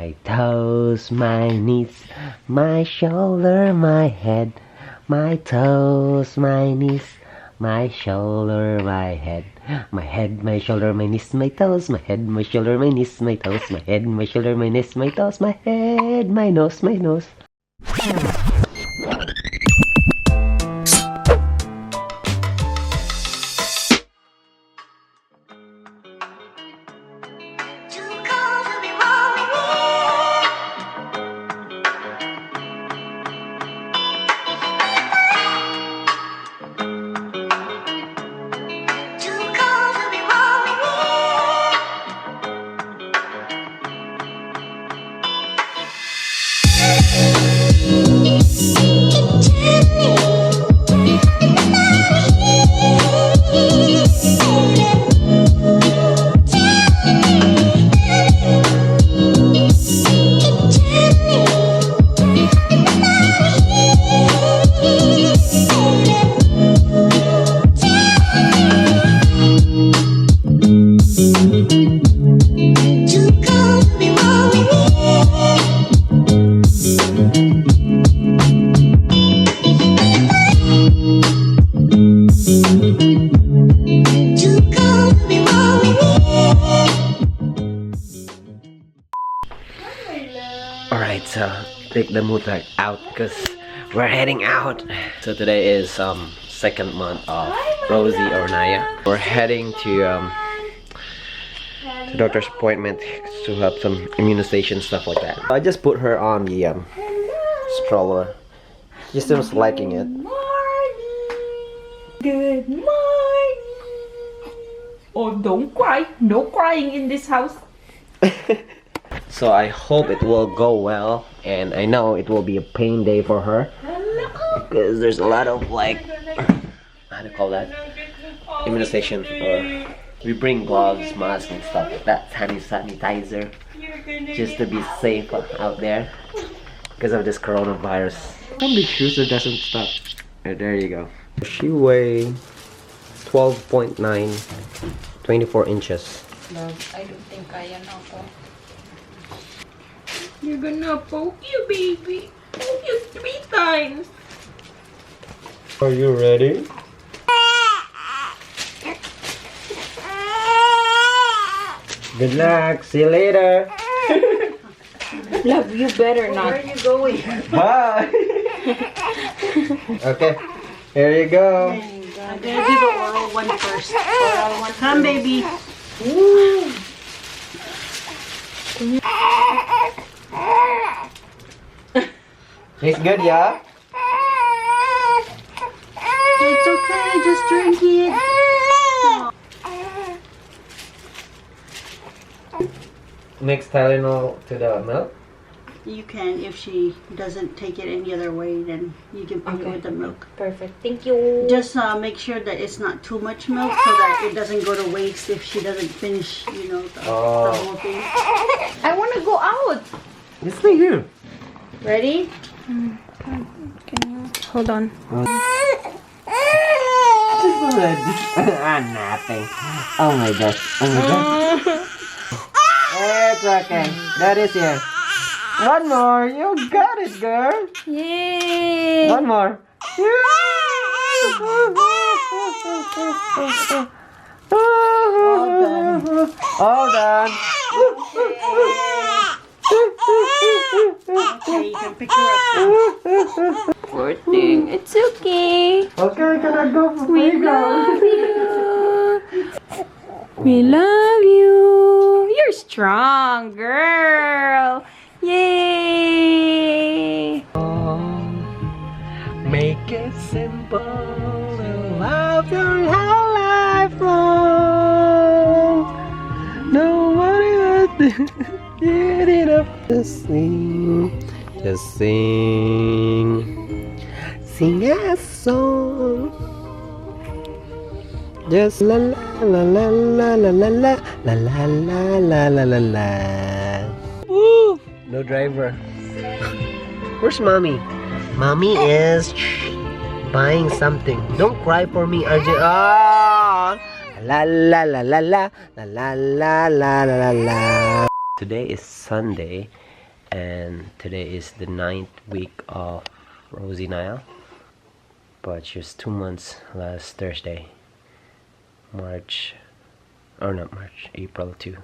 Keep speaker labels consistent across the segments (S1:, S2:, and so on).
S1: My toes, my knees, my shoulder, my head. My toes, my knees, my shoulder, my head. My head, my shoulder, my knees, my toes. My head, my shoulder, my knees, my toes. My head, my shoulder, my knees, my toes. My head, my nose, my nose. Alright, so take the motor out because we're heading out. So today is second month of Rosie or Naya. We're heading to doctor's appointment to have some immunization stuff like that. I just put her on the stroller. She seems liking it.
S2: Good morning. Oh, don't cry. No crying in this house.
S1: So I hope it will go well, and I know it will be a pain day for her because there's a lot of like, how do you call that, immunization, or we bring gloves, masks and stuff like that, sanitizer, just to be safe out there because of this coronavirus. Some big cruiser doesn't stop. There you go. She weighs 12.9, 24 inches.
S2: Love, I don't think kaya na ako. You're gonna poke you, baby. Poke you 3 times.
S1: Are you ready? Good luck. See you later.
S2: Love, you better not. Where are you going?
S1: Bye. Okay. Here you go.
S2: I'm gonna do the oral one first. Oral one. Come, baby. Woo.
S1: It's good, yeah?
S2: It's okay, just drink it.
S1: Mix Tylenol to the milk.
S3: You can, if she doesn't take it any other way, then you can put it with the milk.
S2: Perfect, thank you.
S3: Just make sure that it's not too much milk so that it doesn't go to waste if she doesn't finish, you know, the whole thing.
S2: I want to go out.
S1: It's right here.
S3: Ready?
S2: Hold on.
S1: Nothing. Oh my gosh. Oh my gosh. It's okay. That is here. One more. You got it, girl.
S2: Yay.
S1: One more. All done.
S3: Okay, you can pick her up.
S2: Poor thing. It's okay.
S1: Okay, can I go for
S2: We love you. We love you. You're strong, girl. Yay.
S1: Make it simple. Love your whole life long. Nobody else did it up. Just sing. Just sing. Sing a song. Just la la la la la la la la la la la la la la. Woo! No driver. Where's mommy? Mommy is buying something. Don't cry for me, RJ. Ah! La la la la la la la la la la la. Today is Sunday, and today is the 9th week of Rosie Nile, but she was 2 months last Thursday, April 2.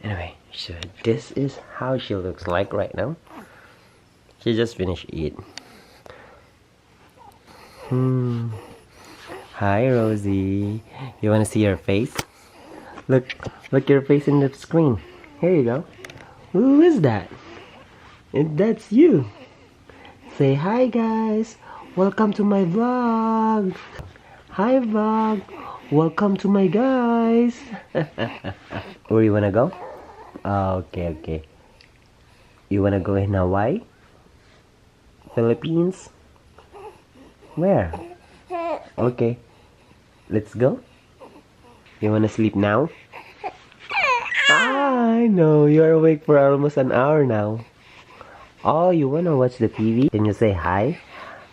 S1: Anyway, so this is how she looks like right now. She just finished eating. Hi Rosie, you wanna see your face? Look your face in the screen. Here you go. Who is that? And that's you. Say hi guys, welcome to my vlog. Hi vlog, welcome to my guys. Where you wanna go? Oh, okay. You wanna go in Hawaii? Philippines? Where? Okay, let's go. You wanna sleep now? I know, you're awake for almost an hour now. Oh, you wanna watch the TV? Can you say hi?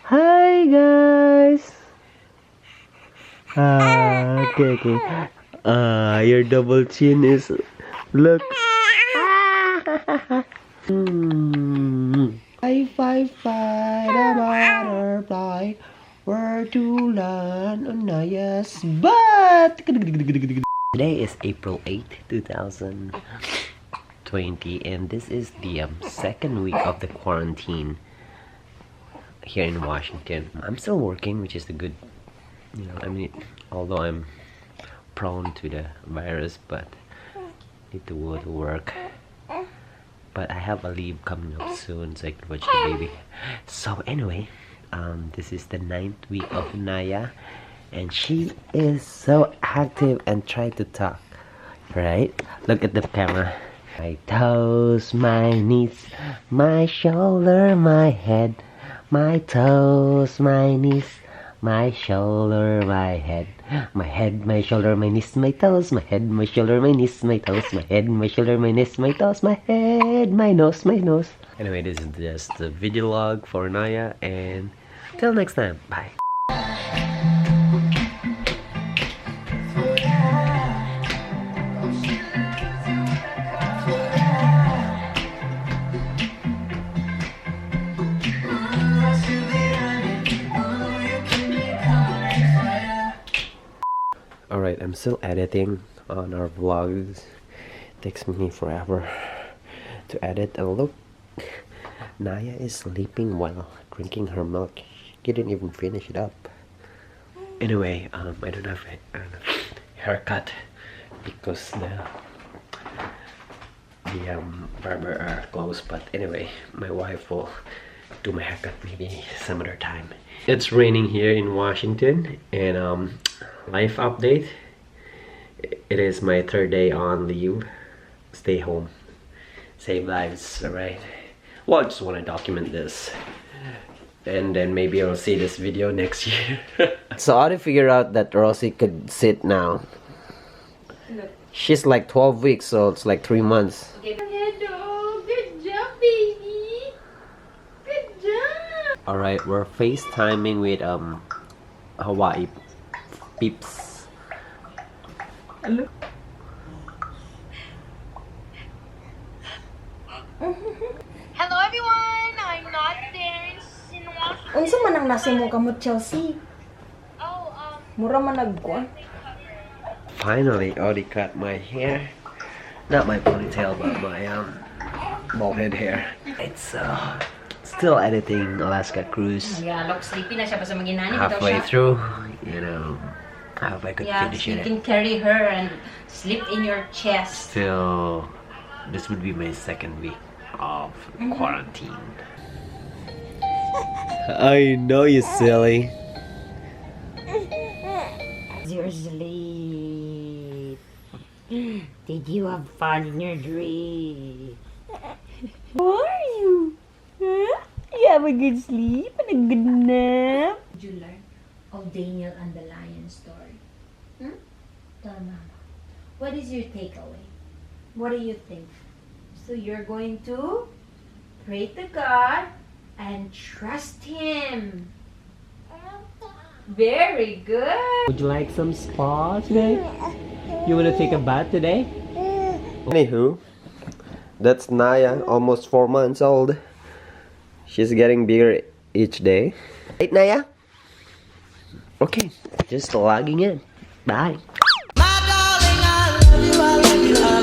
S1: Hi guys! Okay. Your double chin is... Look! Five, a butterfly, where to land on Naya's butt. Today is April 8th, 2020, and this is the second week of the quarantine here in Washington. I'm still working, which is the good, although I'm prone to the virus, but need to go to work. But I have a leave coming up soon, so I can watch the baby. So anyway, this is the 9th week of Naya, and she is so active and try to talk. Right? Look at the camera. My toes, my knees, my shoulder, my head, my toes, my knees, my shoulder, my head, my head, my shoulder, my knees, my toes, my head, my shoulder, my knees, my toes, my head, my shoulder, my knees, my toes, my head, my nose, my nose. Anyway, this is just a video log for Naya, and till next time, bye. Alright, I'm still editing on our vlogs. It takes me forever to edit. And look, Naya is sleeping while drinking her milk. She didn't even finish it up. Anyway, I don't have a haircut because the barber are closed. But anyway, my wife will do my haircut maybe some other time. It's raining here in Washington, and life update. It is my 3rd day on leave. Stay home, save lives. Alright, well, I just want to document this, and then maybe I'll see this video next year. So how to figure out that Rosie could sit now?
S2: Look.
S1: She's like 12 weeks, so it's like 3 months.
S2: Hello, good job, baby. Good job.
S1: Alright, we're FaceTiming with Hawaii peeps.
S2: Hello.
S4: Hello everyone! I'm not there in Washington.
S5: Unsa man ang nasimo kamot, Chelsea?
S4: Oh,
S5: Mura man nagkuan.
S1: Finally, already cut my hair. Not my ponytail, but my bald head hair. It's still editing Alaska Cruise.
S5: Look, sleepy na siya basta maginani
S1: Halfway through, hope I could
S5: Yeah,
S1: finish
S5: you
S1: it.
S5: can carry her and sleep in your chest.
S1: Still, this would be my 2nd week of quarantine. I know, you silly.
S5: Your sleep. Did you have fun in your dream?
S2: How are you? Huh? You have a good sleep and a good nap?
S5: Did you learn of Daniel and the lion story? Tell Mama. What is your takeaway? What do you think? So you're going to pray to God and trust Him. Very good.
S1: Would you like some spa today? You want to take a bath today? Anywho, That's Naya, almost 4 months old. She's getting bigger each day. Right, Naya? Okay, just logging in. Bye.
S6: My darling, I love you, I love you, I